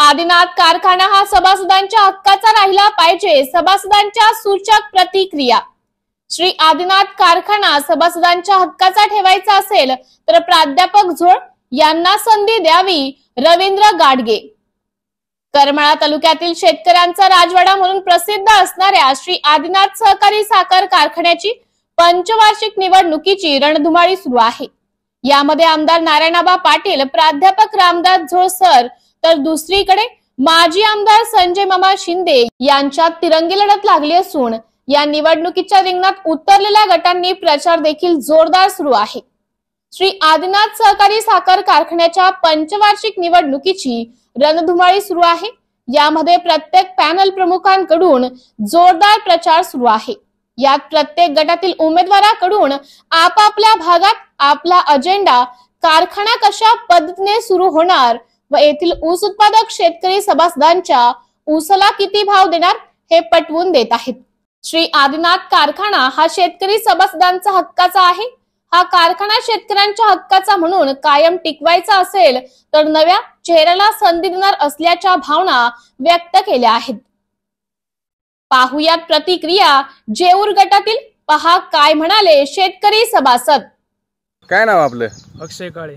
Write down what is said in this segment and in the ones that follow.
आदिनाथ कारखाना हा सभासदांच्या हक्काचा राहिला पाहिजे, सभासदांच्या सूचक प्रतिक्रिया। श्री आदिनाथ कारखाना सभासदांच्या हक्काचा ठेवायचा असेल तर प्राध्यापक झोळ यांना संधी द्यावी, रवींद्र गाडगे। करमाळा तालुक्यातील शेतकऱ्यांचा राजवाडा म्हणून प्रसिद्ध असणाऱ्या श्री आदिनाथ सहकारी साखर कारखान्याची पंचवार्षिक निवडणुकीची रणधुमाळी सुरू आहे। यामध्ये आमदार नारायणआबा पाटील, प्राध्यापक रामदास झोळ सर तर दुसरीकडे माजी आमदार संजय मामा शिंदे यांच्यात तिरंगी लढत लागली असून या निवडणुकीच्या रिंगणात उतरलेल्या गटांनी प्रचार देखील जोरदार सुरू आहे। श्री आदिनाथ सहकारी साखर कारखान्याच्या पंचवार्षिक निवडणुकीची रणधुमाळी सुरू आहे। यामध्ये प्रत्येक पॅनल प्रमुखांकडून जोरदार प्रचार सुरू आहे। यात प्रत्येक गटातील उमेदवाराकडून आपापल्या भागात आपला अजेंडा, कारखाना कशा पद्धतीने सुरू होणार व येथील ऊस उत्पादक शेतकरी सभासदांच्या ऊसाला किती भाव देणार हे पटवून देत आहेत। श्री आदिनाथ कारखाना हा शेतकरी सभासदांचा हक्काचा आहे। हा कारखाना शेतकऱ्यांच्या हक्काचा म्हणून कायम टिकवायचा असेल तर नव्या चेहऱ्याला संधी देणार असल्याच्या भावना व्यक्त केल्या आहेत। पाहुयात प्रतिक्रिया जेऊर गटातील, पहा काय म्हणाले शेतकरी सभासद। काय नाव आपलं? अक्षय काळे,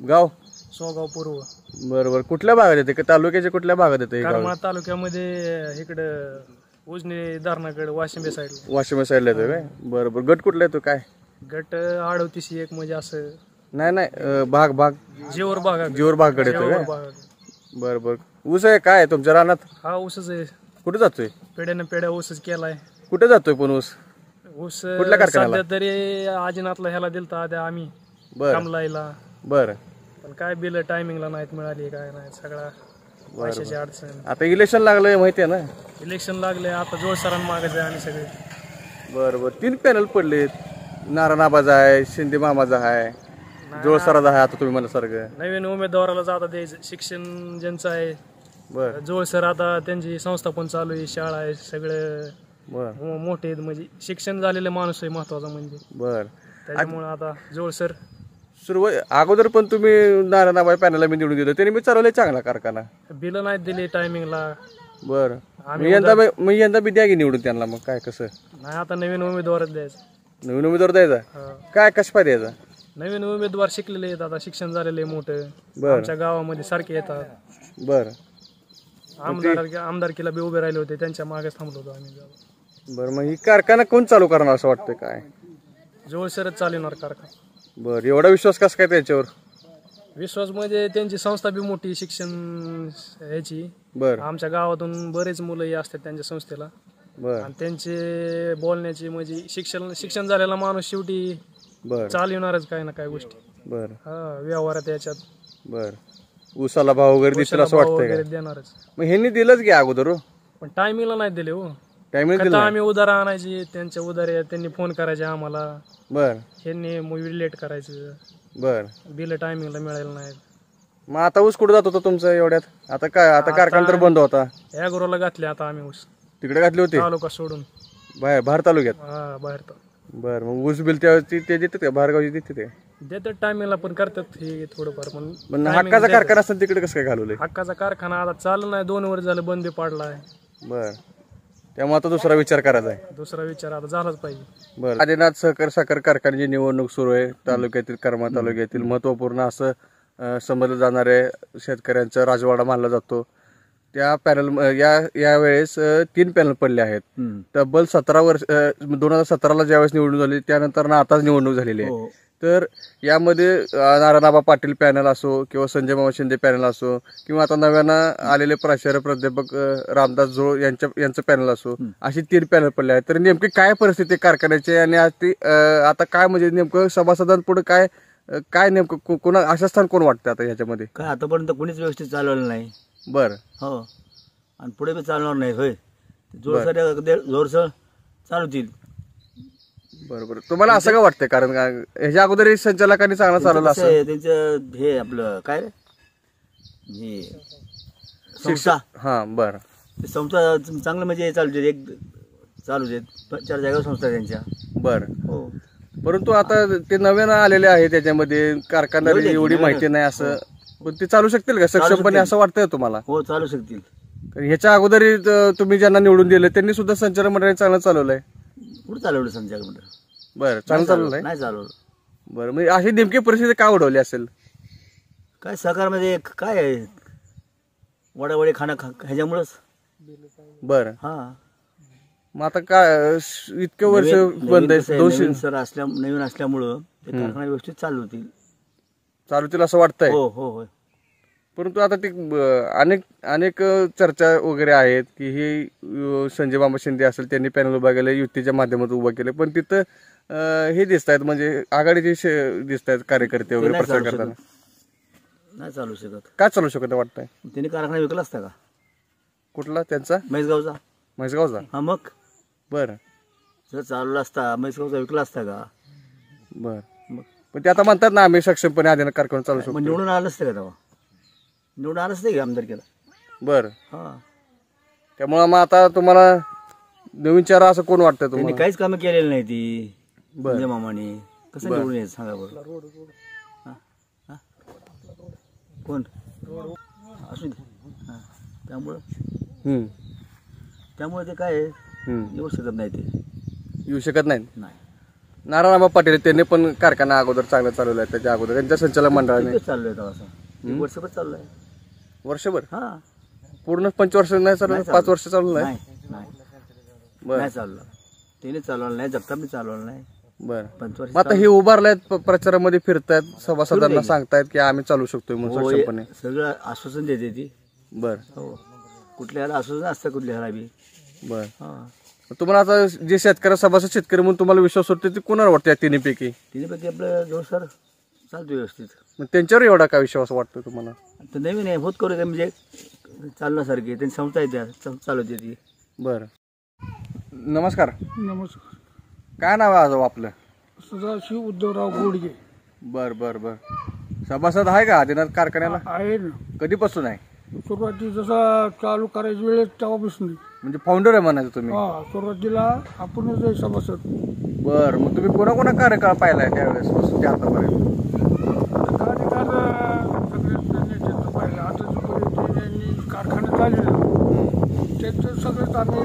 गाव सोगाव पूर्व। बरोबर, कुठल्या भागात येते? तालुक्याच्या कुठल्या भागात येते? करमाळा तालुक्यामध्ये इकडं उजनी धरणाकडे वाशिंबे साईड, वाशिम साईडला येतो काय? बरोबर, गट कुठला येतो? काय गट 38 म्हणजे असं नाही भाग जेऊर भाग, जीवर भागाकडे येतो काय? बरोबर, ऊस आहे काय तुमच्या रानात? हा ऊसच आहे। कुठे जातोय? पेड्याने पेड्या ऊसच केलाय। कुठे जातोय पण ऊस? ऊस कुठल्या कारखान्याला? सध्या तरी आदिनाथला ह्याला दिलता आधी आम्ही कमलाईला, बर, पण काय बिल टायमिंगला नाहीत मिळाली, काय नाही, सगळा पैशाची अडचण। आता इलेक्शन लागलंय माहितीये ना? इलेक्शन लागले आता, जोळ सरांना मागायचं आणि सगळे। बरोबर, 3 पॅनल पडलेत, नारायणआबाचा आहे, शिंदे मामाचा आहे, जोळ सराचा आहे। आता तुम्ही मला सारखं नवीन उमेदवाराला जाता द्यायचं, शिक्षण ज्यांचं आहे। बर, जोळ सर आता त्यांची संस्था पण चालू आहे, शाळा आहे, सगळं मोठे म्हणजे शिक्षण झालेले माणूस आहे महत्वाचा म्हणजे। बर, त्याच्यामुळे आता जोळ सर अगोदर पण तुम्ही नारायणआबा पॅनलला मी निवडून दिलं, त्यांनी मी चालवलंय चांगला कारखाना, बिल नाही दिली टायमिंगला। बर, यंदा बी द्या की निवडून त्यांना, मग काय कसं नाही, आता नवीन उमेदवारच द्यायचं। नवीन उमेदवार द्यायचा काय? कशा द्यायचा? नवीन उमेदवार शिकलेले आहेत, आता शिक्षण झालेले मोठं, आमच्या गावामध्ये सारखे येतात। बर, आमदारकीला बी उभे राहिले होते, त्यांच्या मागे थांबलो होतो आम्ही। बर, मग ही कारखाना कोण चालू करणार असं वाटतं? काय जोळ सरच चालवणार कारखाना। बर, एवढा विश्वास कसा काय त्यांच्यावर? विश्वास म्हणजे त्यांची संस्था बी मोठी शिक्षण ह्याची। बर, आमच्या गावातून बरेच मुलंही असतात त्यांच्या संस्थेला। बर, आणि त्यांचे बोलण्याची म्हणजे शिक्षण झालेला माणूस शेवटी बर चालवणारच काय ना काय गोष्टी। बर, व्यवहारात याच्यात बर, ऊसाला भाव वगैरे दिसला असं वाटतंय? देणारच। मग ह्यांनी दिलंच घ्या अगोदर, पण टायमिंगला नाही दिले हो। टायमिंग दिला, आम्ही उधार आणायची, त्यांच्या उधार त्यांनी फोन करायचे आम्हाला। बर, ह्यांनी लेट करायचं, बर, बिल टायमिंगला मिळायला नाही। मग आता ऊस कुठं जात होता तुमचा एवढ्यात? आता काय, आता कारखाना तर बंद होता, ॲग्रोला घातले आता आम्ही ऊस, तिकडे घातले होते तालुका सोडून बाहेर तालुक्यात? बाहेर। बर, मग ऊस बिल ते देतात का? बाहेरगावची देते ते देतात टायमिंगला, पण करतात हे थोडंफार। पण हक्काचा कारखाना असताना तिकडे कसं काय घालवलंय? हक्काचा कारखाना आता चालू नाही, 2 वर्ष झालं बंद पडलाय। बर, त्यामुळे आता दुसरा विचार करायचा आहे? दुसरा विचार आता झालाच पाहिजे। बरं, आदिनाथ सहकारी साखर कारखान्याची निवडणूक सुरू आहे तालुक्यातील, करमाळा तालुक्यातील महत्वपूर्ण असं समजलं जाणारे शेतकऱ्यांचा राजवाडा मानला जातो। त्या पॅनल यावेळेस 3 पॅनल पडले आहेत। तब्बल 17 वर्ष, 2017ला ज्यावेळेस निवडणूक झाली त्यानंतर आताच निवडणूक झालेली आहे। तर यामध्ये नारायणआबा पाटील पॅनल असो किंवा संजय मामा शिंदे पॅनल असो किंवा आता नव्यानं आलेले प्राचार्य प्राध्यापक रामदास झोळ यांचं पॅनल असो, अशी 3 पॅनल पडले आहेत। तर नेमकी काय परिस्थिती कारखान्याची आणि आता काय म्हणजे नेमकं सभासदांपुढे काय नेमकं कोणा आशास्थान कोण वाटतं आता ह्याच्यामध्ये? काय आतापर्यंत कोणीच व्यवस्थित चालवलं नाही। बर, हो, आणि पुढे बी चालणार नाही। होय, जोरसर चालवतील। बरोबर, तुम्हाला असं का वाटतंय? कारण ह्याच्या अगोदर संचालकांनी चांगला चालवलं असं? त्यांचं हे आपलं काय रे संस्था, हा, बर, संस्था चांगलं म्हणजे चालू देत 4 जागा संस्था त्यांच्या। बर, हो, परंतु आता ते नव्यानं आलेले आहे, त्याच्यामध्ये कारखानदारी एवढी माहिती नाही असं पण ते चालू शकतील का सक्षमपणे शकतील. असं वाटतंय तुम्हाला? हो चालू शकतील. कारण ह्याच्या अगोदर तुम्ही ज्यांना निवडून दिले त्यांनी सुद्धा संचालक मंडळाने चांगलं चालवलंय. कुठं चालवलं संचालक मंडळ? बरं, चांगलं चालवलंय. नाही चालवलं. बरं, म्हणजे अशी नेमकी परिस्थिती का उडवली असेल? काय सहकारमध्ये काय आहे वडावडी खाणं ह्याच्यामुळंच. बरं, हा मग आता काय इतके वर्ष बंद आहे, नवीन असल्यामुळं ते कारखाना व्यवस्थित चालू होतील. चालूतील असं वाटतंय. हो हो हो. परंतु आता ते अनेक चर्चा वगैरे आहेत की ही संजय मामा शिंदे असेल त्यांनी पॅनल उभा केले, युतीच्या माध्यमातून उभा केले, पण तिथं हे दिसत आहेत म्हणजे आघाडीचे दिसत आहेत कार्यकर्ते वगैरे नाही प्रचार चालू करताना. नाही चालू शकत. काय चालू शकत वाटतंय? त्यांनी कारखाना विकला असता का? कुठला त्यांचा? म्हैसगावचा. म्हैसगावचा. हा मग बरं जर चालवला असता म्हैसगावचा विकला असता का? बरं, मग पण ते आता म्हणतात ना आम्ही सक्षमपणे आधीनं कारखाना चालू मग शकतो. निवडून आलं असतं का तेव्हा? निवडून आलं असतं का आमदार केला? बरं, हा त्यामुळं मग आता तुम्हाला नवीन चेहरा असं कोण वाटतं त्यांनी तुम्हाला? काहीच कामं केलेली नाही ती बरं. संजय मामाने. कसं बरं. निवडून यायचं सांगा बरं. हा? हा? कोण असू दे. हा. त्यामुळे ते काय आहे, येऊ शकत नाही ते. येऊ शकत नाही. नाही नारायणबा पाटील त्यांनी पण कारखाना अगोदर चांगला चालवला आहे, त्याच्या अगोदर त्यांच्या संचालक मंडळाने किती चालू आहे तेव्हा असं? एक वर्षभर चालू आहे. वर्षभर हा पूर्ण 5 वर्ष नाही चालवलं, नाही 5 वर्ष चालवलं नाही. नाही नाही बरं नाही चाललं. त्याने चालवलं नाही, जगतापने चालवलं नाही. बरं. 5 वर्ष मग आता हे उभारलेत प्रचारामध्ये फिरतायत, सभासदांना फिरू दे. सांगतायत की आम्ही चालू शकतोय म्हणून हो, सक्षमपणे. सगळं आश्वासन देते ती. बरं हो कुठल्या ह्याला आश्वासन असतं, कुठल्या ह्याला बी. बरं. हा तुम्हाला आता जे शेतकरी सभासद शेतकरी म्हणून तुम्हाला विश्वास वाटतो ते कोणाला वाटतं या तिन्हीपैकी? तिन्हीपैकी आपलं जोरसर चालतो व्यवस्थित. मग त्यांच्यावर एवढा काय विश्वास वाटतो तुम्हाला? तर नवीन आहे, होत करू का म्हणजे चालण्यासारखी त्यांनी संस्था येत्या चालवते ती. बरं, नमस्कार. नमस्कार. काय नाव आहे आज आपलं? सदाशिव उद्धवराव गोडगे. बरं बरं बरं. सभासद आहे का आदिनाथ कारखान्याला? आहे ना. कधीपासून आहे? सुरुवाती जसा चालू करायची वेळ तेव्हापासून. म्हणजे फाउंडर आहे म्हणायचं तुम्ही? हा सुरुवातीला आपणच आहे सभासद. बरं, मग तुम्ही कोणा कार्यकाळ पाहिलाय त्यावेळेस पासून ते आतापर्यंत? कार्यकाळ सगळ्याच नेत्यांचं पाहिलं. आता जोपर्यंत त्यांनी कारखाना चालवला त्याचं सगळंच आम्ही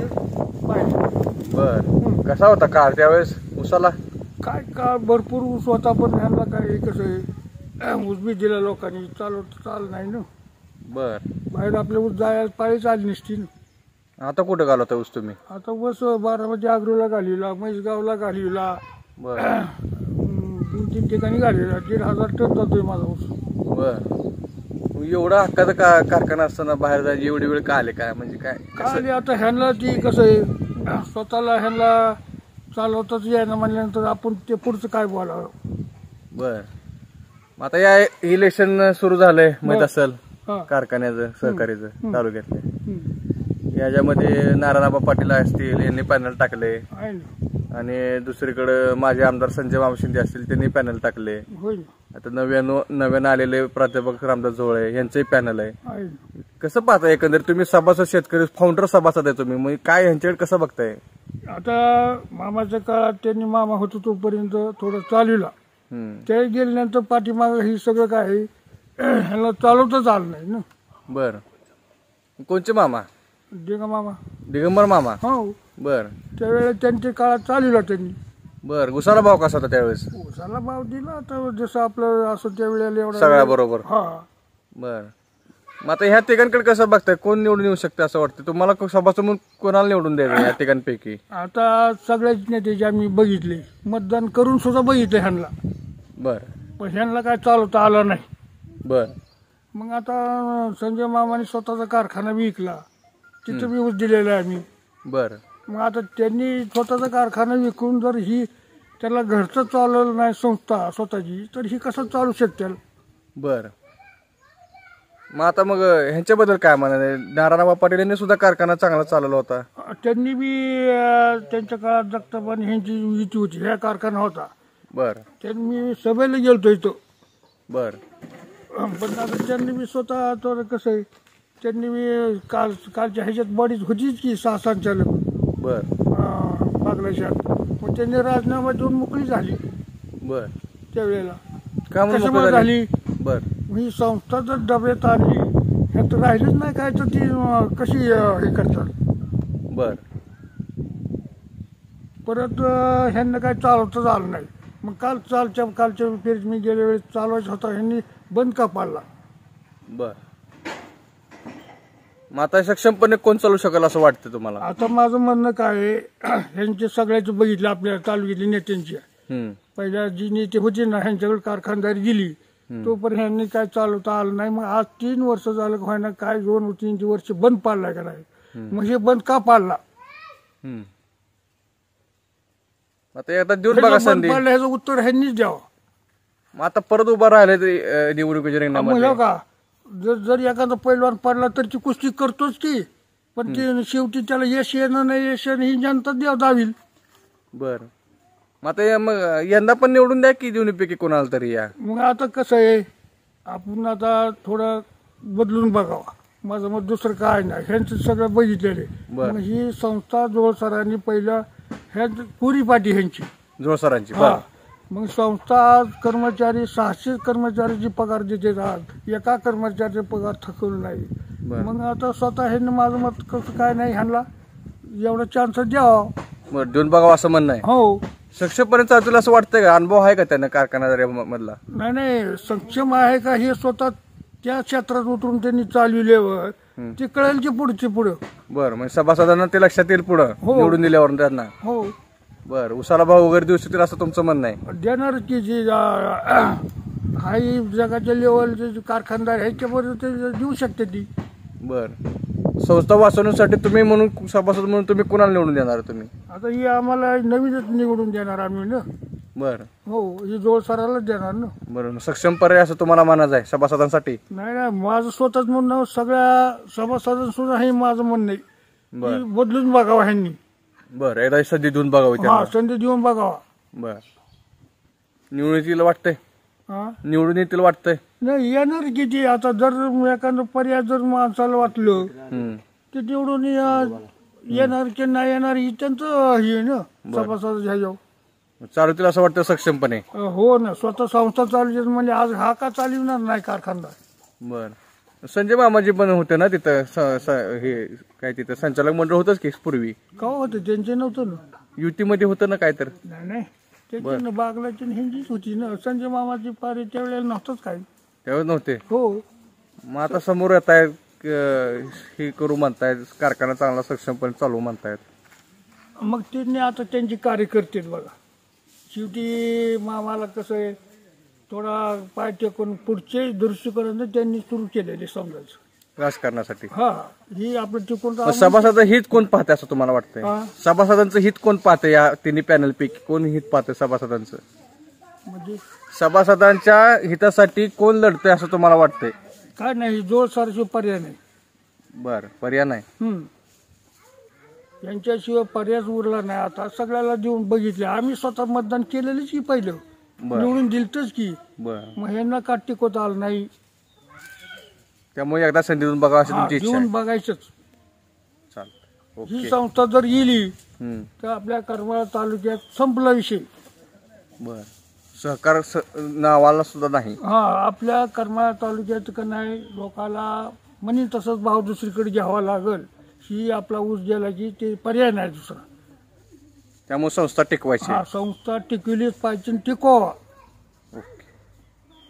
पाहिलं. बरं, कसा होता काळ त्यावेळेस उसाला? काय का भरपूर ऊस होता, पण ह्यांना काय कसं आहे ऊस बी दिला लोकांनी, चाल नाही ना. बर, बाहेर आपल्या ऊस जायला पाळीच आली नसती ना. आता कुठं घालवता ऊस तुम्ही? आता बस बारामती आग्रोला घालविला, म्हैसगावला घालविला, बर 2-3 ठिकाणी घालविला. 1,500 टन जातोय माझा ऊस. बर, एवढा हक्काचा कारखाना असताना बाहेर जायची एवढी वेळ का आले? काय म्हणजे काय काय आता ह्यांना ती कसं आहे स्वतःला ह्यांना चालवताच यायला म्हणल्यानंतर आपण ते पुढचं काय बोलावं. बर, मग आता या इलेक्शन सुरू झालंय माहित असेल हा. कारखान्याचं सहकारीचं तालुक्यातले. हम्म. याच्यामध्ये नारायणबा पाटील असतील यांनी पॅनल टाकले, आहे ना. आणि दुसरीकडे माझे आमदार संजय मामा शिंदे असतील त्यांनी पॅनल टाकले. होय ना. आता नव्यानं आलेले प्राध्यापक रामदास जोळे यांचंही पॅनल आहे. आहे ना. कसं पाहता एकंदर तुम्ही सभासद शेतकरी फाउंडर सभासद आहे तुम्ही, मग काय ह्यांच्याकडे कसं बघताय? आता मामाच्या काळात त्यांनी मामा होतो तोपर्यंत थोडं चालविला. ते गेल्यानंतर पाठीमाग ही सगळं काय आहे, ह्याला चालवताच आलं नाही ना. बर, कोणचे मामा? दिगा मामा. दिगंबर मामा. हो बर त्यावेळेला त्यांच्या काळात चालविला त्यांनी. बर, उसाला भाव कसा होता त्यावेळेस? ऊसाला भाव दिला आता जसं आपलं असं त्यावेळेला एवढा सगळ्या बरोबर. हा. बर, मग आता ह्या तिघांकडे कसं बघताय? कोण निवडून येऊ शकतं असं वाटतं तुम्हाला? सभासद म्हणून कोणाला निवडून द्यायचं या तिघांपैकी? आता सगळ्याच नेते आम्ही बघितले, मतदान करून सुद्धा बघितले ह्यांना, बर पण ह्यांना काय चालवता आलं नाही. बर मग आता संजय मामाने स्वतःचा कारखाना विकला, तिथं बी ऊस दिलेला आहे आम्ही. बर मग आता त्यांनी स्वतःचा कारखाना विकून जर ही त्याला घरचं चालवलं नाही संस्था स्वतःची, तर ही कसं चालू शकते? बर, मग आता मग ह्यांच्याबद्दल काय म्हणाले? नारायणबा पाटील यांनी सुद्धा कारखाना चांगला चालवला होता. त्यांनी बी त्यांच्या काळात जगतापानी ह्यांची युती होती, ह्या कारखाना होता. बर त्यांनी मी सभेला गेलतो इथं. बर पण आता त्यांनी बी स्वतः तर कसं आहे, त्यांनी बी कालच्या ह्याच्यात बॉडीच होतीच की 6 संचालक बर बागलाशात. मग त्यांनी राजीनामा देऊन मोकळी झाली बर, त्यावेळेला. का म्हणून कशामुळे मोकळी झाली? बर ही संस्था जर डब्यात आली ह्यात राहिलीच नाही काय तर ती कशी हे करतात. बर परत ह्यांना काय चालवताच आलं नाही. मग कालच्या फेरीत मी गेल्या वेळेस चालवायचा होता, ह्यांनी बंद का पाडला. बर मग आता सक्षमपणे कोण चालू शकेल असं वाटतं तुम्हाला? आता माझं म्हणणं काय आहे, ह्यांचे सगळ्याचे बघितलं आपल्या तालुक्यातल्या नेत्यांची. पहिल्या जी नेते होते ना ह्यांच्याकडे कारखानदारी दिली तोपर्यंत ह्यांनी काय चालवता आलं नाही. मग आज 3 वर्ष झालं व्हायना काय 2-3 वर्ष बंद पाडलाय का नाही. मग हे बंद का पाडला? आता एकदा देऊन बघा संधी. पाडलं ह्याचं उत्तर ह्यांनीच द्यावं. मग आता परत उभा राहिले ते निवडणुकीच्या मग रिंगणामध्ये. हो का, जर एखादा पैलवान पडला तर ती कुस्ती करतोच की, पण ते शेवटी त्याला यश येणं नाही यश येणं ही जनता दावील. बर मग आता मग यंदा पण निवडून द्या की दोन्हीपैकी कोणाला तरी या. मग आता कसं आहे, आपण आता थोडं बदलून बघावा. माझं मत दुसरं काय नाही, ह्यांचं सगळं बघितलेले. मग ही संस्था जोळ सरांनी पहिलं ह्या पुरी पाटी ह्यांची जोळ सरांची. हा. मग संस्था आज कर्मचारी 600 कर्मचाऱ्याची पगार देते. आज एका कर्मचाऱ्याचा पगार थकवलं नाही. मग आता स्वतः ह्यांनी माझं मत कसं काय नाही, ह्यांना एवढा चान्स द्यावा. बरं देऊन बघावं असं म्हणणं आहे. हो. सक्षमपणे चालतील असं वाटतंय का? अनुभव आहे का त्यांना कारखाना मधला? नाही सक्षम आहे का हे स्वतः त्या क्षेत्रात उतरून त्यांनी चालविल्यावर ते कळेल की पुढचे पुढं. बरं म्हणजे सभासदांना ते लक्षात येईल पुढं निवडून दिल्यावर त्यांना. हो. बरं उसाला भाव वगैरे देऊ शकतील असं तुमचं म्हणणं आहे? देणार की जे हाय जगाच्या लेवलचे जे कारखानदार ह्याच्याबरोबर ते देऊ शकते ती. बरं संस्था वाचवण्यासाठी तुम्ही म्हणून सभासद म्हणून तुम्ही कुणाला निवडून देणार तुम्ही? आता ही आम्हाला नवीनच निवडून देणार आम्ही ना. बरं हो ही जोड सरालाच देणार ना. बरं सक्षम पर्याय असं तुम्हाला म्हणायचं आहे सभासदांसाठी? नाही माझं स्वतःच म्हणणं, सगळ्या सभासदांसुद्धा हे माझं म्हणणं आहे की बदलून बघावं ह्यांनी. बरं एकदा संधी देऊन बघावी हा त्यांना. संधी देऊन बघावा. बरं निवडून येतील वाटतंय? हा निवडून येतील वाटतंय? नाही येणार किती. आता जर एखादं पर्याय जर माणसाला वाटलं ते निवडून येणार की नाही येणार ही त्यांचं हे ना सभासद ह्याच्यावर. चालवतील असं वाटतं सक्षमपणे? हो ना. स्वतः संस्था चालू म्हणजे आज हा का चालवणार नाही कारखानदार. बर संजय मामाजी पण होते ना तिथं हे काय तिथं संचालक मंडळ होतच की पूर्वी? का होतं त्यांचे नव्हतं ना. युतीमध्ये होतं ना काय तर? नाही त्याची बागलाची हिंदीच होती ना. संजय मामाची पारी त्यावेळेला नव्हतंच काही. त्यावेळेस नव्हते? हो. मग आता समोर येत आहेत हे करू म्हणतायत, कारखाना चांगला सक्षमपणे चालू म्हणतायत. मग त्यांनी आता त्यांची कार्यकर्ते बघा. शेवटी मामाला कसं आहे थोडा पाय टेकून पुढचे दृष्टीकोन त्यांनी सुरू केलेले समजायचं राजकारणासाठी. हा ही आपलं टिकून सभासद हित कोण पाहते असं तुम्हाला वाटतंय? सभासदांचं हित कोण पाहते? या तिन्ही पॅनल पैकी कोण हित पाहते सभासदांचं? म्हणजे सभासदांच्या हितासाठी कोण लढतंय असं तुम्हाला वाटतंय? काय नाही जोड सारखी पर्याय नाही. बर पर्याय नाही. यांच्याशिवाय पर्यायच उरला नाही. आता सगळ्याला देऊन बघितले आम्ही. स्वतः मतदान केलेलंच की पहिलं निवडून दिलतच की. मग ह्यांना का टिकवता आलं नाही. त्यामुळे एकदा संधी देऊन बघा अशी तुमची इच्छा देऊन आहे? बघायचंच. चालेल. ही संस्था जर गेली तर आपल्या करमाळा तालुक्यात संपला विषय. बर सहकार नावाला सुद्धा नाही. हा आपल्या करमाळा तालुक्यात का नाही लोकाला म्हणे तसंच भाव दुसरीकडे घ्यावा लागल. ही आपला ऊस गेला की ते पर्याय नाही दुसरा. त्यामुळे संस्था टिकवायची. हा संस्था टिकवलीच पाहिजे टिकवा.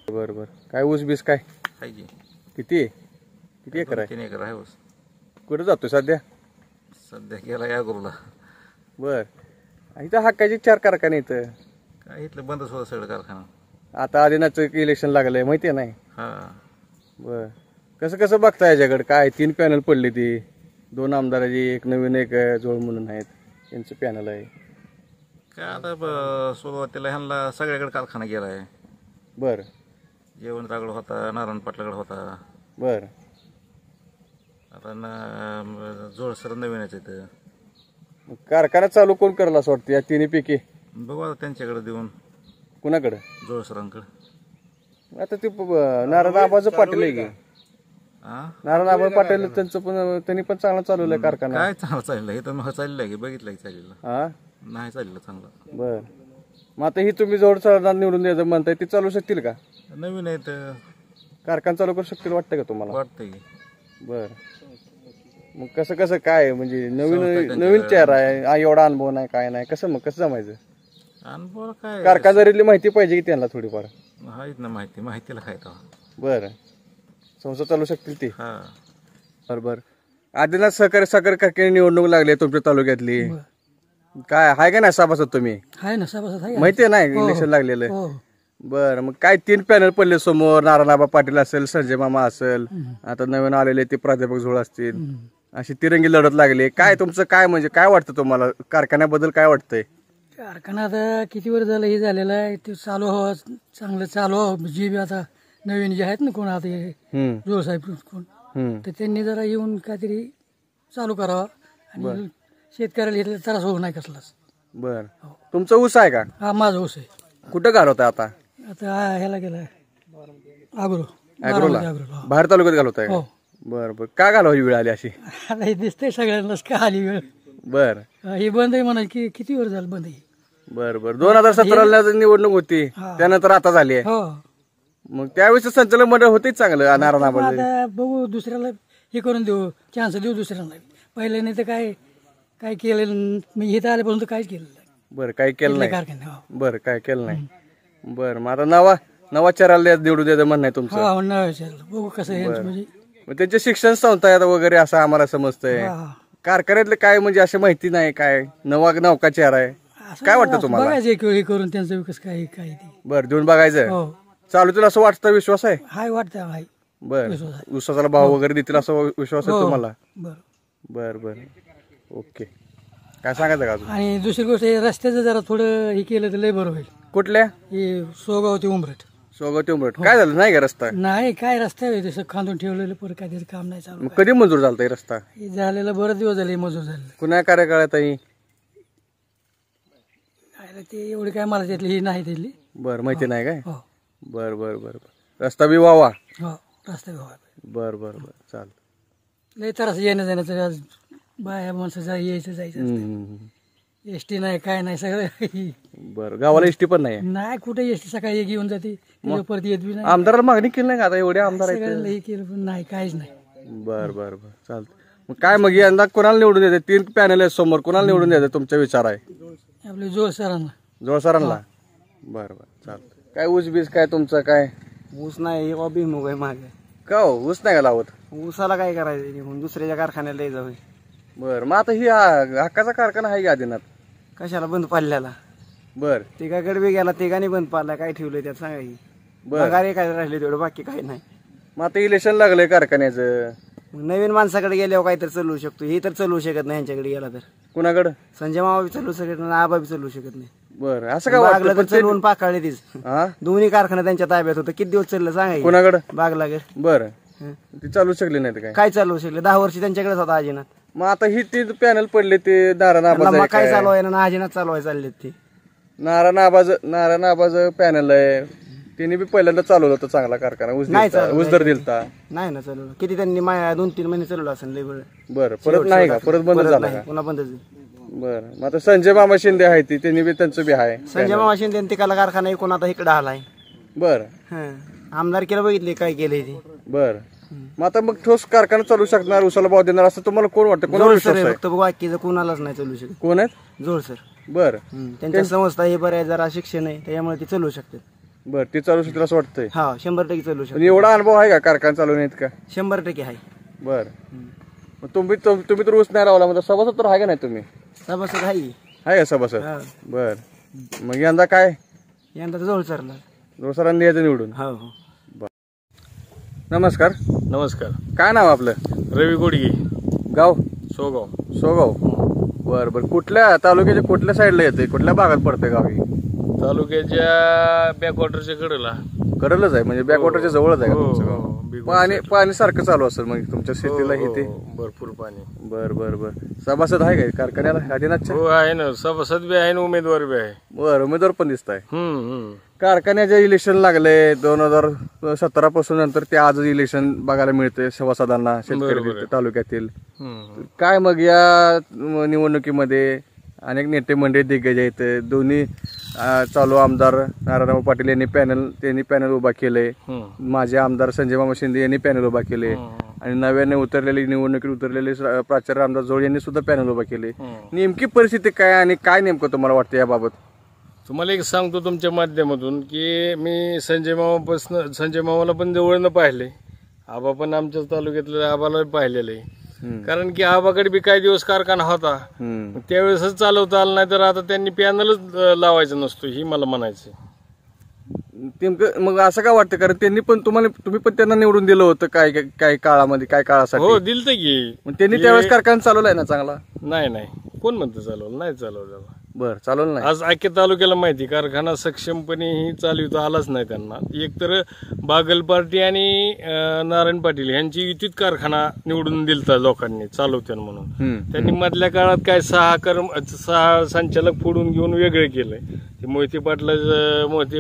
बर बर काय ऊस बीस काय किती आहे? किती एकर आहे? 3 एकर आहे ऊस. कुठे जातोय सध्या? सध्या गेला या गुरुला. बर इथं हाकायचे 4 कारखाने इथं काय इथलं बंदच होतं सगळं कारखाना. आता आदिनाथचं इलेक्शन लागलंय माहितीये नाही? हा बर कसं कसं बघता याच्याकडे? काय 3 पॅनल पडली ती 2 आमदाराची, एक नवीन एक जोड म्हणून आहेत त्यांचं पॅनल आहे. काय आता सुरुवातीला ह्यांना सगळ्याकडे कारखाना गेलाय. बर जेवण रागड होता, नारायण पाटलाकडे होता. बर आता जोड सर नवीनच इथं. कारखाना चालू कोण करला असं वाटतं या तिन्ही पैकी? बघू आता त्यांच्याकडे देऊन. कुणाकडे? जोड सरांकडे. आता ते नारायण आबाचं पाटील आहे की. नारायण आबा पाटील त्यांचं पण त्यांनी पण चांगला चालवलंय कारखाना. काय चांगलं चाललंय? हे तर चाललंय की बघितलं की चाललेलं. हा नाही चाललेलं चांगलं. बर मग आता ही तुम्ही जोड सरांना निवडून द्यायचं म्हणताय ती चालू शकतील का? नवीन आहेत कारखाना चालू करू शकतील वाटतं का तुम्हाला? वाटतंय की बर, मग कसं कसं काय म्हणजे नवीन चेहरा आहे, एवढा अनुभव नाही काय नाही, कसं जमायचं? अनुभव काय कारखानदारीतली माहिती पाहिजे की त्यांना थोडीफार. आहेत ना माहितीला काय तो. बर, संस्था चालू शकतील ती. हा बरोबर. आदिनाथ सहकारी साखर कारखान्याची निवडणूक लागली तुमच्या तालुक्यातली, काय आहे का नाही सभासद तुम्ही? आहे ना सभासद आहे. माहिती आहे ना इलेक्शन लागलेलं? हो. बर, मग काय 3 पॅनल पडले समोर, नारायणआबा पाटील असेल, संजय मामा असेल, आता नवीन आलेले ते प्राध्यापक झोळ असतील, अशी तिरंगी लढत लागली. काय तुमचं काय म्हणजे काय वाटतं तुम्हाला कारखान्याबद्दल काय वाटतंय? कारखाना आता किती वर्ष झालं हे झालेलं आहे, ते चालू हो, चांगलं चालू हो. जी बी आता नवीन जे आहेत ना कोण आता हे जोळ साहेब कोण, तर त्यांनी जरा येऊन काहीतरी चालू करावं आणि शेतकऱ्याला इथला त्रास होऊ नाही कसलाच. बर, तुमचं ऊस आहे का? हा माझा ऊस आहे. कुठं घालवताय आता? आता ह्याला गेलाय अग्रो अॅग्रोला, अग्रो. बाहेर तालुक्यात घालवताय का? हो. बर बर, का घालवायची वेळ आली अशी? आता हे दिसतंय सगळ्यांनाच का आली वेळ. बर हे बंद आहे म्हणा की किती वर्ष झालं बंद आहे. बर बर, 2017ला निवडणूक होती, त्यानंतर आता झाली आहे. हो, मग त्यावेळेस संचालक मंडळ होतेच चांगलं नारायणआबा. आता बघू दुसऱ्याला हे करून देऊ, चान्स देऊ दुसऱ्याला. पहिले नाही तर काय केलं मी इथं आल्यापासून तर काहीच केलं नाही. बरं, काय केलं नाही? कारखाने हो. बरं, काय केलं नाही. बरं, मग आता नवा चेहऱ्याला निवडून द्यायचं म्हणणं आहे तुमचं? हा नाही विचारलं, बघू कसं आहे म्हणजे. मग त्यांचे शिक्षण संस्था आहेत वगैरे असं आम्हाला समजतंय. कारखान्यातलं काय म्हणजे अशी माहिती नाही, काय नौका चेहरा आहे, काय वाटतं तुम्हाला? बघायचं एक वेळ हे करून त्यांचा विकास काय काय ते. बरं, देऊन बघायचं हो, चालूतील असं वाटतं, विश्वास आहे? हाय वाटतं हाय. बरं, उसाचा भाव वगैरे देतील असं विश्वास आहे तुम्हाला? बरं बरं बरं, ओके. काय सांगायचं का अजून? आणि दुसरी गोष्ट हे रस्त्याचं जरा थोडं हे केलं तर लय बरं होईल. कुठल्या? हे सोगाव ते उमरट. सोगाव ते उमरट काय झालं नाही का रस्ता? नाही काय रस्ता आहे तसं खांदून ठेवलेलं, परत काय त्याचं काम नाही चालू. मग कधी मंजूर झालता रस्ता? हे झालेलं बरेच दिवस झाले मंजूर झालेलं. कुणा कार्यकाळात आहे? ते एवढी काय मला त्यातली ही नाही त्यातली. बरं, माहिती नाही काय? हो बर बर बर, रस्ता बी व्हावा. हो, रस्ता व्यवहार बर बर बर, चाल. लय त्रास येणं जाण्याचं, आज बाया माणसं यायचं जायचं. एसटी नाही काय नाही सगळं. बर, गावाला एसटी पण नाही? नाही कुठे एसटी सकाळी एक येऊन जाते, परत येत बी नाही. आमदाराला मागणी केली नाही का आता? एवढे आमदार आहेत. सगळ्यांना हे केलं पण नाही, काहीच नाही. बर बर बर, चालत. मग काय मग यंदा कोणाला निवडून द्यायचं? 3 पॅनल आहेत समोर, कोणाला निवडून द्यायचं तुमचा विचार आहे? आपले जोळ सरांना. जोळ सरांना? बर बर, चालत. काय ऊस बीस काय तुमचं काय? ऊस नाही, भुईमुग आहे मागे. का हो, ऊस नाही का लावत? ऊसाला काय करायचं, दुसऱ्याच्या कारखान्याला जाऊ. बर, मग आता ही हक्काचा कारखाना आहे की आदिनाथ? कशाला बंद पाडल्याला? बर, ते काय गडबे गेला, ते का नाही बंद पाडला, काय ठेवलंय त्यात सांगायची. बर, काय राहिले तेवढं, बाकी काही नाही. मग आता इलेक्शन लागलंय कारखान्याचं, मग नवीन माणसाकडे गेल्यावर काहीतरी चालवू शकतो, हे तर चालवू शकत नाही. यांच्याकडे गेला तर कुणाकडं? संजय मामा बी चालवू शकत नाही, आबा बी चालवू शकत नाही. बर, असं काय बागला तर वाटतं? चालवून पाकाळले तीच. हा, दोन्ही कारखाना त्यांच्या ताब्यात होतं, किती दिवस चाललं सांगायचं. कुणाकडं? बागलागर. बर, ती चालू शकली नाही काय? काय चालवू शकले, 10 वर्ष त्यांच्याकडेच होता आजीनाथ. मग आता ही 3 पॅनल पडले, ते नारायण मग काय चालवायला ना, आजीनाथ चालवाय चाललेत ते. नारायण आबाचं पॅनल आहे, त्यांनी बी पहिल्यांदा चालवलं होतं चांगला कारखाना, ऊस दर दिलता. नाही ना चालवलं, किती त्यांनी 2-3 महिने चालवलं असेल लय वेळ. बरं, परत नाही का? परत बंद झाला का? पुन्हा बंदच. बरं, मग आता संजय मामा शिंदे आहे ती, त्यांनी बी त्यांचं बी आहे. संजय मामा शिंदे तिकाला कारखाना एकूण आता इकडे आलाय. बरं, आमदार केलं बघितले काय केलंय ते. बरं, मग आता मग ठोस कारखाना चालू शकणार, उसाला भाव देणार असं तुम्हाला कोण वाटतं? कोणाला विश्वास आहे? फक्त बाकीचं कोणालाच नाही चालू शकत. कोण आहेत? जोड सर. बरं, त्यांच्या संस्था हे बरं आहे, जरा शिक्षण आहे, त्यामुळे ते चालू शकतात. बरं, ते चालू शकतील असं वाटतंय? हा, 100% चालू पण शकतात. एवढा अनुभव आहे का कारखाना चालवण्यात का? 100% आहे. बरं, मग तुम्ही तर ऊस नाही लावला, म्हणजे सभासद तर आहे का नाही तुम्ही? सभासद आहे. आहे का सभासद? हा. बर, मग यंदा काय यंदा जोड सरला. सरांनी यायचं निवडून? हो हो. नमस्कार. नमस्कार. काय नाव आपलं? रवी गोडगे, गाव? सोगाव. सोगाव. बर बर, कुठल्या तालुक्याच्या कुठल्या साईडला येते, कुठल्या भागात पडतंय गाव? तालुक्याच्या बॅकवॉटरच्या कडेला. कडलच आहे म्हणजे बॅकवॉटरच्या जवळच आहे का तुमचं गाव? बिग पाणी सारखं चालू असेल मग तुमच्या शेतीला हे ते? भरपूर पाणी. बर बर बर, सभासद आहे का कारखान्याला आदिनाथच्या? हो आहे ना, सभासद बी आहे ना, उमेदवार बी आहे. बर, उमेदवार पण दिसत आहे. हम्म. कारखान्याचे इलेक्शन लागले 2017 पासून, नंतर ते आज इलेक्शन बघायला मिळते सभासदांना शेतकरी तालुक्यातील. काय मग या निवडणुकीमध्ये अनेक नेते मंडळी दिग्गज आहेत, दोन्ही चालू आमदार नारायणराव पाटील यांनी पॅनल उभा केले, माझे आमदार संजय मामा शिंदे यांनी पॅनल उभा केले आणि नव्याने निवडणुकीत उतरलेले प्राचार्य रामदास जोळ यांनी सुद्धा पॅनल उभा केले. नेमकी परिस्थिती काय आणि काय नेमकं तुम्हाला वाटतं याबाबत? तुम्हाला एक सांगतो तुमच्या माध्यमातून की मी संजय मामाला पण जवळनं पाहिले, आबा पण आमच्याच तालुक्यातल्या आबाला पाहिलेलं आहे. कारण की आबाकडे बी काही दिवस कारखाना होता, त्यावेळेसच चालवता आलं नाही तर आता त्यांनी पॅनलच लावायचं नसतो ही मला म्हणायचं. नेमकं मग असं काय वाटतं? कारण तुम्ही पण त्यांना निवडून दिलं होतं काय काळामध्ये, काय काळासाठी? हो दिलं की. त्यांनी त्यावेळेस कारखाना चालवलाय ना चांगला? नाही कोण म्हणतं चालवलं? नाही चालवलं. बरं, चालवलं नाही. आज अख्ख्या तालुक्याला माहिती कारखाना सक्षमपणे ही चालवता आलाच नाही त्यांना. एकतर बागल पार्टी आणि नारायण पाटील यांची युतीत कारखाना निवडून दिलता लोकांनी चालवत्यान म्हणून. त्यांनी मधल्या काळात काय 6 संचालक फोडून घेऊन वेगळे केलंय. ते मोहिते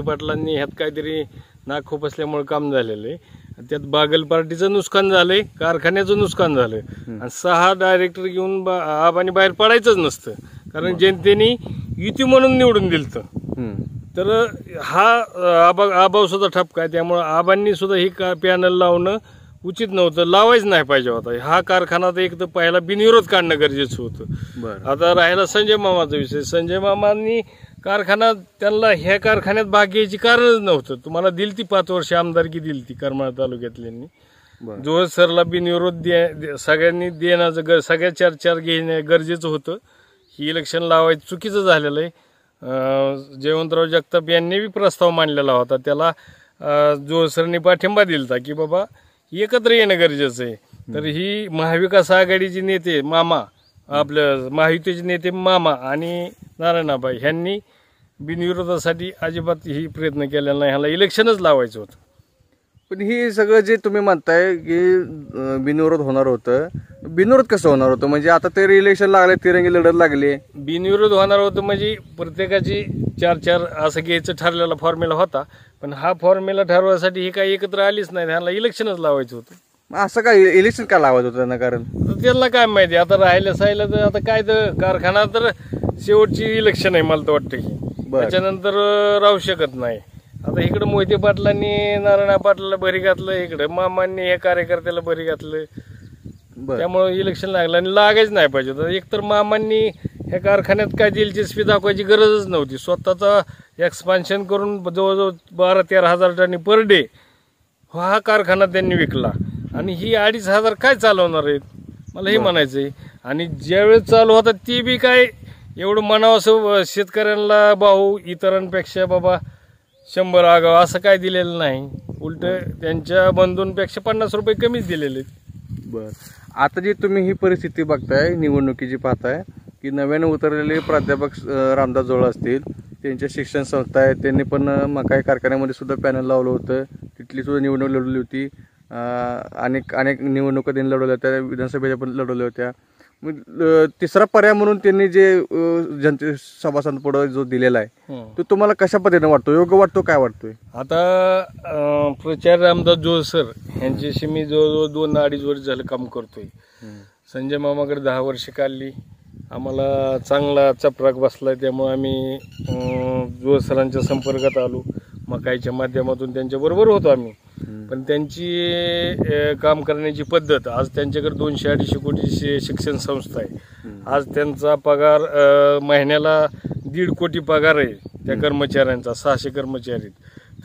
पाटलांनी ह्यात काहीतरी नाक खोपसल्यामुळे काम झालेलं आहे. त्यात बागल पार्टीचं नुकसान झालंय, कारखान्याचं नुकसान झालंय आणि 6 डायरेक्टर घेऊन आबानी बाहेर पडायचंच नसतं. कारण जनतेने युती म्हणून निवडून दिलतं. तर हा आबा सुद्धा ठपका आहे. त्यामुळे आबांनी सुद्धा ही पॅनल लावणं उचित नव्हतं, लावायच नाही पाहिजे होता. हा कारखाना तर एक तर पहिला बिनविरोध काढणं गरजेचं होतं. आता राहिला संजय मामाचा विषय. संजय मामांनी कारखाना त्यांना ह्या कारखान्यात भाग घ्यायची कारणच नव्हतं. तुम्हाला दिलती 5 वर्ष आमदारकी दिलती करमाळा तालुक्यातल्यांनी. जोळ सरला बिनविरोध सगळ्यांनी देण्याचं सगळ्या चर्चा घेणं गरजेचं होतं. ही इलेक्शन लावायचं चुकीचं झालेलं आहे. जयवंतराव जगताप यांनी बी प्रस्ताव मांडलेला होता, त्याला जोळ सरनी पाठिंबा दिलता की बाबा एकत्र येणं गरजेचं आहे. तर ही महाविकास आघाडीचे नेते मामा, आपल्या महायुतीचे नेते मामा आणि नारायणाबा ह्यांनी बिनविरोधासाठी अजिबात ही प्रयत्न केलेला नाही. ह्याला इलेक्शनच लावायचं होतं. पण हे सगळं जे तुम्ही म्हणताय की बिनविरोध होणार होतं, बिनविरोध कसं होणार होतं? म्हणजे आता ते इलेक्शन लागले, तिरंगी लढत लागली. बिनविरोध होणार होतं म्हणजे प्रत्येकाची 4 असं घ्यायचं ठरलेला फॉर्म्युला होता. पण हा फॉर्म्युला ठरवण्यासाठी ही काही एकत्र आलीच नाही. ह्याला इलेक्शनच लावायचं होतं. असं काय इलेक्शन का लावायचं होतं त्यांना? कारण त्यांना काय माहिती, आता राहिलं साहिलं तर आता काय तर कारखाना तर शेवटची इलेक्शन आहे मला तर वाटतं की. त्याच्यानंतर राहू शकत नाही. आता इकडं मोहिते पाटलांनी नारायण पाटलाला बरी घातलं, इकडं मामांनी हे कार्यकर्त्याला बरी घातलं. त्यामुळे इलेक्शन लागलं आणि लागायच नाही पाहिजे होतं. एकतर मामांनी ह्या कारखान्यात काय दिलचस्पी दाखवायची गरजच नव्हती. स्वतःचा एक्सपान्शन करून जवळजवळ 12-13 हजार टनी पर डे हा कारखाना त्यांनी विकला आणि ही 2,500 काय चालवणार आहेत मला हे म्हणायचं आहे. आणि ज्यावेळेस चालू होता ती बी काय एवढं म्हणावं असं शेतकऱ्यांना भाऊ इतरांपेक्षा बाबा 100 आगाव असं काय दिलेलं नाही. उलट त्यांच्या बंधूंपेक्षा 50 रुपये कमीच दिलेले. बरं, आता जी तुम्ही ही परिस्थिती बघताय, निवडणुकीची पाहताय की नव्याने उतरलेले प्राध्यापक रामदास जोळ असतील, त्यांच्या शिक्षण संस्था आहेत, त्यांनी पण मकाई कारखान्यामध्ये सुद्धा पॅनल लावलं होतं. तिथली सुद्धा निवडणूक लढवली होती. अनेक निवडणुका त्यांनी लढवल्या होत्या, विधानसभेच्या पण लढवल्या होत्या. तिसरा पर्याय म्हणून त्यांनी जे जनते सभासदांपुढे जो दिलेला आहे तो तुम्हाला कशा पद्धतीने वाटतो? योग्य वाटतो, काय वाटतोय? आता प्राचार्य रामदास जोळ सर यांच्याशी मी जवळजवळ 2-2.5 वर्ष झालं काम करतोय. संजय मामाकडे 10 वर्ष काढली. आम्हाला चांगला चपराक बसलाय. त्यामुळे आम्ही जोळ सरांच्या संपर्कात आलो. मकाईच्या माध्यमातून त्यांच्याबरोबर होतो आम्ही. पण त्यांची काम करण्याची पद्धत, आज त्यांच्याकडे 200-250 कोटी शिक्षण संस्था आहे. आज त्यांचा पगार महिन्याला 1.5 कोटी पगार आहे त्या कर्मचाऱ्यांचा. 600 कर्मचारी.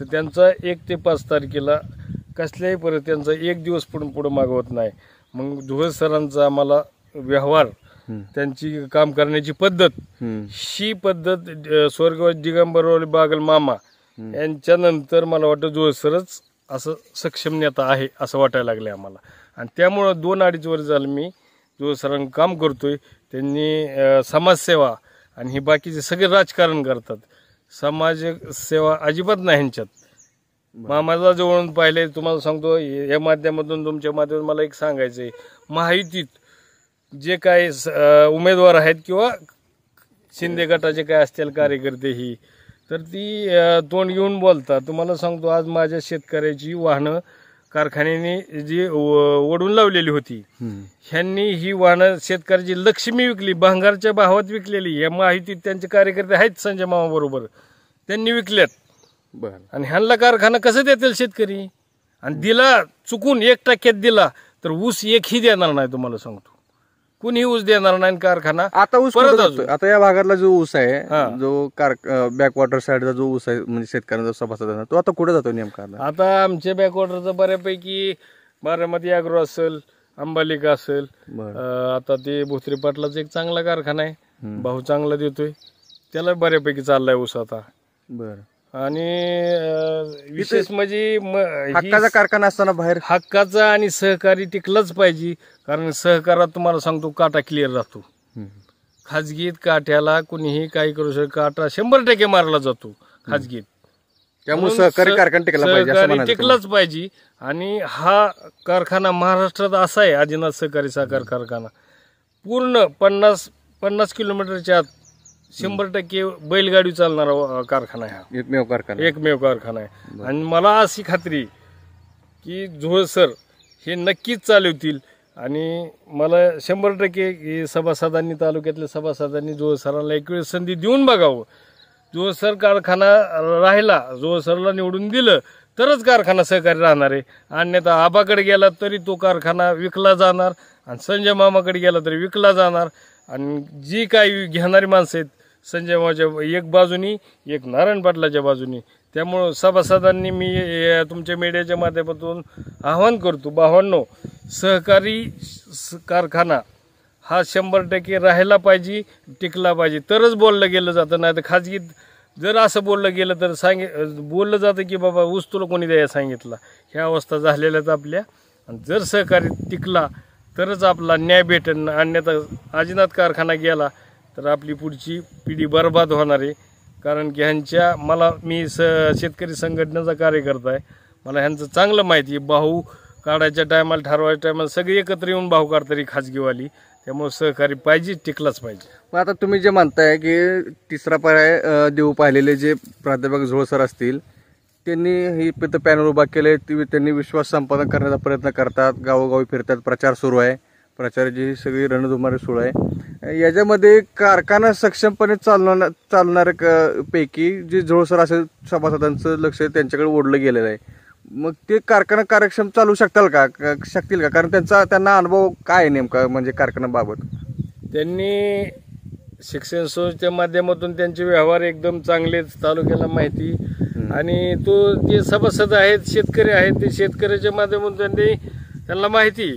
तर त्यांचा 1 ते 5 तारखेला कसल्याही परत त्यांचा 1 दिवस पुढं मागवत नाही. मग जोळ सरांचा आम्हाला व्यवहार, त्यांची काम करण्याची पद्धत, ही पद्धत स्वर्गवास दिगंबरराव बागल मामा यांच्यानंतर मला वाटतं जोळ सरच असं सक्षम नेता आहे असं वाटायला लागले आम्हाला. आणि त्यामुळं 2-2.5 वर्ष झालं मी जोळ सरांचं काम करतोय. त्यांनी समाजसेवा आणि ही बाकीचे सगळे राजकारण करतात, समाज सेवा अजिबात नाही ह्यांच्यात. मामाला जवळून पाहिले. तुम्हाला सांगतो या माध्यमातून, तुमच्या माध्यमातून मला एक सांगायचं आहे, महायुतीत जे काय उमेदवार आहेत किंवा शिंदे गटाचे काय असतील कार्यकर्ते ही, तर ती तोंड घेऊन बोलतात. तुम्हाला सांगतो आज माझ्या शेतकऱ्याची वाहनं कारखान्याने जी ओढून लावलेली होती, ह्यांनी ही वाहनं शेतकऱ्याची लक्ष्मी विकली, भांगारच्या भावात विकलेली. या माहितीत त्यांचे कार्यकर्ते आहेत संजय मामा बरोबर. त्यांनी विकल्यात बर आणि ह्यांना कारखाना कसं देतील शेतकरी? आणि दिला चुकून 1% दिला तर ऊस एकही देणार नाही, तुम्हाला सांगतो कुणीही ऊस देणार नाही कारखाना. आता ऊस परत कुठं अजून. जातोय? आता या भागातला जो ऊस हा. आहे, जो बॅकवॉटर साईडचा जो ऊस आहे म्हणजे शेतकऱ्यांचा सभासदांना, तो आता कुठे जातो नेमका? आता आमच्या बॅकवॉटरचा बऱ्यापैकी बारामती अॅग्रो असेल, अंबालिका असेल, आता ते भोसरी पाटलाचा एक चांगला कारखाना आहे, भाऊ चांगला देतोय, त्याला बऱ्यापैकी चाललाय ऊस आता. बर. आणि विशेष म्हणजे हक्काचा कारखाना असताना बाहेर हक्काचा आणि सहकारी टिकलंच पाहिजे, कारण सहकारात तुम्हाला सांगतो काटा क्लिअर राहतो. खाजगीत काट्याला कुणीही काही करू शकतो, काटा 100% मारला जातो खाजगीत. त्यामुळे सहकारी कारखाना टिकला पाहिजे असं सहकारी म्हणायचं टिकलाच पाहिजे. आणि हा कारखाना महाराष्ट्रात असा आहे, आदिनाथ सहकारी साखर कारखाना पूर्ण 50 किलोमीटरच्या आत 100% बैलगाडी चालणारा कारखाना आहे हा. एकमेव कारखाना आहे. आणि मला अशी खात्री की झोळ सर हे नक्कीच चालवतील. आणि मला 100% सभासदांनी, तालुक्यातल्या सभासदांनी झोळ सरांना एक वेळ संधी देऊन बघावं. झोळ सर कारखाना राहिला, झोळ सरला निवडून दिलं तरच कारखाना सहकारी राहणार आहे. अन्यथा आबाकडे गेला तरी तो कारखाना विकला जाणार, आणि संजय मामाकडे गेला तरी विकला जाणार. आणि जी काही घेणारी माणसं आहेत संजय मामाच्या एक बाजूनी, एक नारायण पाटलाच्या बाजूनी. त्यामुळं सभासदांनी मी तुमच्या मीडियाच्या माध्यमातून आवाहन करतो, भावांनो, सहकारी कारखाना हा 100% राहायला पाहिजे, टिकला पाहिजे, तरच बोललं गेलं जातं. नाही तर खाजगीत जर असं बोललं गेलं तर बोललं जातं की बाबा ऊस तुला कोणी द्यायला सांगितला. ह्या अवस्था झालेल्यात आपल्या. आणि जर सहकारी टिकला तरच आपला न्याय भेटेल. अन्यथा आदिनाथ कारखाना गेला तर आपली पुढची पिढी बर्बाद होणार आहे. कारण की मी शेतकरी संघटनेचा कार्यकर्ता आहे, मला ह्यांचं चांगलं माहिती आहे. भाऊ काढायच्या टायमाला, ठरवायच्या टायमाला सगळी एकत्र येऊन भाऊ काढतरी खाजगीवाली. त्यामुळे सहकारी पाहिजे, टिकलाच पाहिजे. मग आता तुम्ही जे म्हणताय की तिसरा पर्याय देऊ पाहिलेले जे प्राध्यापक झोळ सर असतील, त्यांनी ही पॅनल उभा केले, त्यांनी विश्वास संपादन करण्याचा प्रयत्न करतात, गावोगावी फिरतात, प्रचार सुरू आहे, प्रचाराची सगळी रणधुमारी सुरू आहे. याच्यामध्ये कारखाना सक्षमपणे चालणाऱ्या पैकी जे झोळ सर असेल सभासदांचं लक्ष त्यांच्याकडे ओढलं गेलेलं आहे. मग ते कारखाना कार्यक्षम चालू शकतील का? कारण त्यांना अनुभव काय आहे नेमका म्हणजे कारखान्याबाबत? त्यांनी शिक्षण संस्थेच्या माध्यमातून त्यांचे व्यवहार एकदम चांगलेच, तालुक्याला माहिती. आणि ते सभासद आहेत, शेतकरी आहेत, ते शेतकऱ्याच्या माध्यमातून त्यांना माहिती.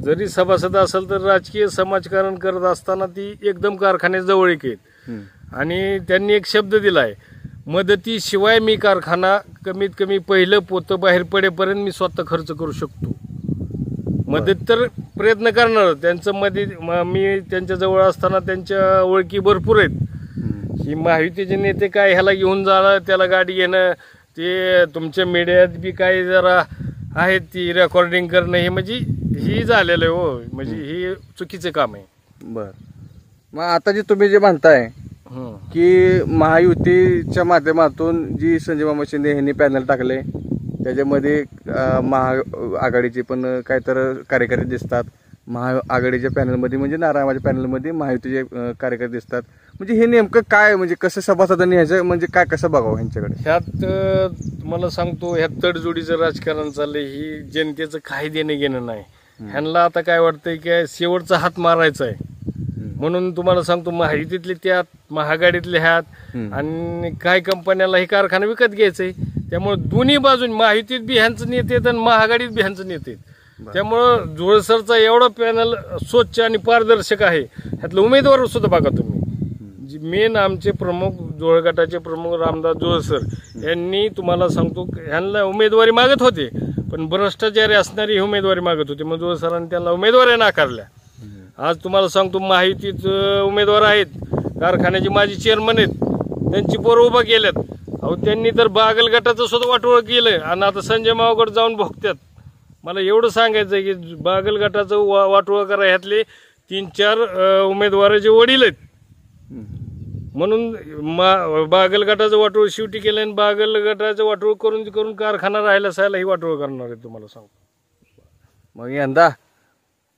जरी सभासद असेल तर राजकीय समाजकारण करत असताना ती एकदम कारखान्याजवळीक आहेत. आणि त्यांनी एक शब्द दिलाय, मदतीशिवाय मी कारखाना कमीत कमी पहिलं पोतं बाहेर पडेपर्यंत मी स्वतः खर्च करू शकतो. मदत तर प्रयत्न करणार. त्यांचं मी त्यांच्याजवळ असताना त्यांच्या ओळखी भरपूर आहेत. ही महायुतीचे नेते काय ह्याला घेऊन जाणं, त्याला गाडी घेणं, ते तुमच्या मीडियात बी काही जरा आहेत ती रेकॉर्डिंग करणं, हे म्हणजे ही झालेलं आहे हो, म्हणजे ही चुकीचं काम आहे. बर. मग आता जे तुम्ही जे म्हणताय की महायुतीच्या माध्यमातून जी संजय मामा शिंदे यांनी पॅनल टाकले, त्याच्यामध्ये महाआघाडीचे पण काय तर कार्यकर्ते दिसतात. महाआघाडीच्या पॅनलमध्ये म्हणजे नारायणाच्या पॅनलमध्ये महायुतीचे कार्यकर्ते दिसतात. म्हणजे हे नेमकं काय, म्हणजे कसं सभासदांनी ह्याचं म्हणजे काय कसं बघावं ह्यांच्याकडे? ह्यात मला सांगतो, ह्यात तडजोडीचं राजकारण चाललंय. ही जनतेचं काही देणं घेणं नाही. ह्यांना आता काय वाटतंय की शेवटचा हात मारायचा आहे. म्हणून तुम्हाला सांगतो, महायुतीतले त्यात, महाआघाडीतले ह्यात, आणि काही कंपन्याला हे कारखाना विकत घ्यायचंय. त्यामुळे दोन्ही बाजून महायुतीत बी ह्यांचं नेते आहेत आणि महाआघाडीत बी ह्यांचं नेते आहेत. त्यामुळं झोळ सरचा एवढा पॅनल स्वच्छ आणि पारदर्शक आहे. ह्यातलं उमेदवार सुद्धा बघा तुम्ही. मेन आमचे प्रमुख झोळ गटाचे प्रमुख रामदास झोळ सर यांनी, तुम्हाला सांगतो, ह्यांना उमेदवारी मागत होते, पण भ्रष्टाचारी असणारी उमेदवारी मागत होते. मग झोळ सरांनी त्यांना उमेदवारी नाकारल्या. आज तुम्हाला सांगतो, महायुतीत उमेदवार आहेत, कारखान्याचे माजी चेअरमन आहेत, त्यांची पोरं उभा केल्यात. अहो, त्यांनी तर बागल गटाचं सुद्धा वाटोळं केलं आणि आता संजय मावाकडे जाऊन भोगतात. मला एवढं सांगायचं आहे की बागल गटाचं वाटोळं करा, ह्यातले 3-4 उमेदवाराचे वडील आहेत. म्हणून बागल गटाचं वाटोळ शेवटी केलं आणि बागल गटाचं वाटोळ करून कारखाना राहायला ही वाटोळ करणार आहे, तुम्हाला सांगतो. मग यंदा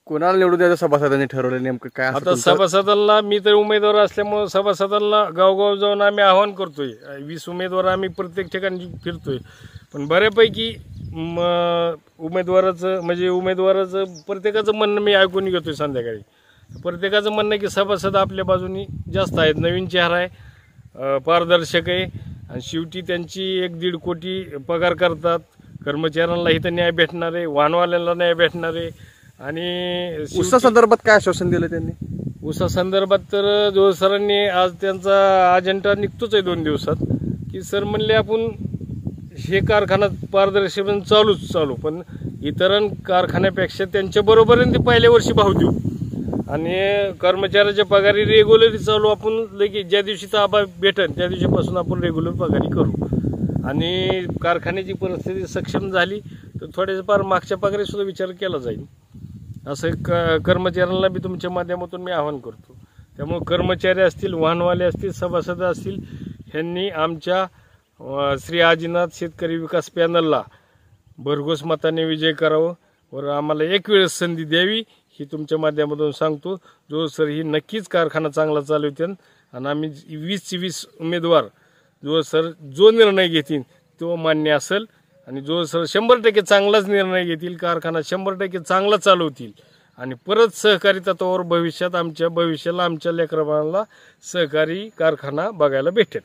कोणाला निवडून द्यायचं सभासदांनी ठरवलं नेमकं काय असं आता तुमचं? सभासदांना मी तर उमेदवार असल्यामुळे सभासदांना गावगाव जाऊन आम्ही आवाहन करतोय. 20 उमेदवार आम्ही प्रत्येक ठिकाणी फिरतोय. पण बऱ्यापैकी उमेदवाराचं प्रत्येकाचं म्हणणं मी ऐकून घेतोय. संध्याकाळी प्रत्येकाचं म्हणणं आहे की सभासद आपल्या बाजूनी जास्त आहेत. नवीन चेहरा आहे, पारदर्शक आहे आणि शेवटी त्यांची 1-1.5 कोटी पगार करतात. कर्मचाऱ्यांना इथं न्याय भेटणार आहे, वाहनवाल्यांना न्याय भेटणार आहे. आणि उसा संदर्भात काय आश्वासन दिलं त्यांनी? उसा संदर्भात तर जोळ सरांनी आज त्यांचा अजेंडा निघतोच आहे 2 दिवसात की सर म्हणले आपण हे कारखाना पारदर्शकपणे चालू पण इतर कारखान्यापेक्षा त्यांच्या बरोबरीने ते पहिल्या वर्षी भाव देऊ आणि कर्मचाऱ्याच्या पगारी रेग्युलरली चालू आपण लगेच ज्या दिवशीचा आभार भेटेल त्या दिवशीपासून आपण रेग्युलर पगारी करू. आणि कारखान्याची परिस्थिती सक्षम झाली तर थोडेफार मागच्या पगारी सुद्धा विचार केला जाईल असं कर्मचाऱ्यांना बी तुमच्या माध्यमातून मी आवाहन करतो. त्यामुळे कर्मचारी असतील, वाहनवाले असतील, सभासद असतील, ह्यांनी आमच्या श्री आदिनाथ शेतकरी विकास पॅनलला भरघोस मताने विजय करावं व आम्हाला एक वेळेस संधी द्यावी ही तुमच्या माध्यमातून सांगतो. जो सर ही नक्कीच कारखाना चांगला चालवतील आणि आम्ही 20 उमेदवार जो निर्णय घेतील तो मान्य असेल आणि जो सर 100% चांगलाच निर्णय घेतील, कारखाना 100% चांगला चालवतील आणि परत सहकारी तत्वावर भविष्यात आमच्या लेकराबाळांना सहकारी कारखाना बघायला भेटेल.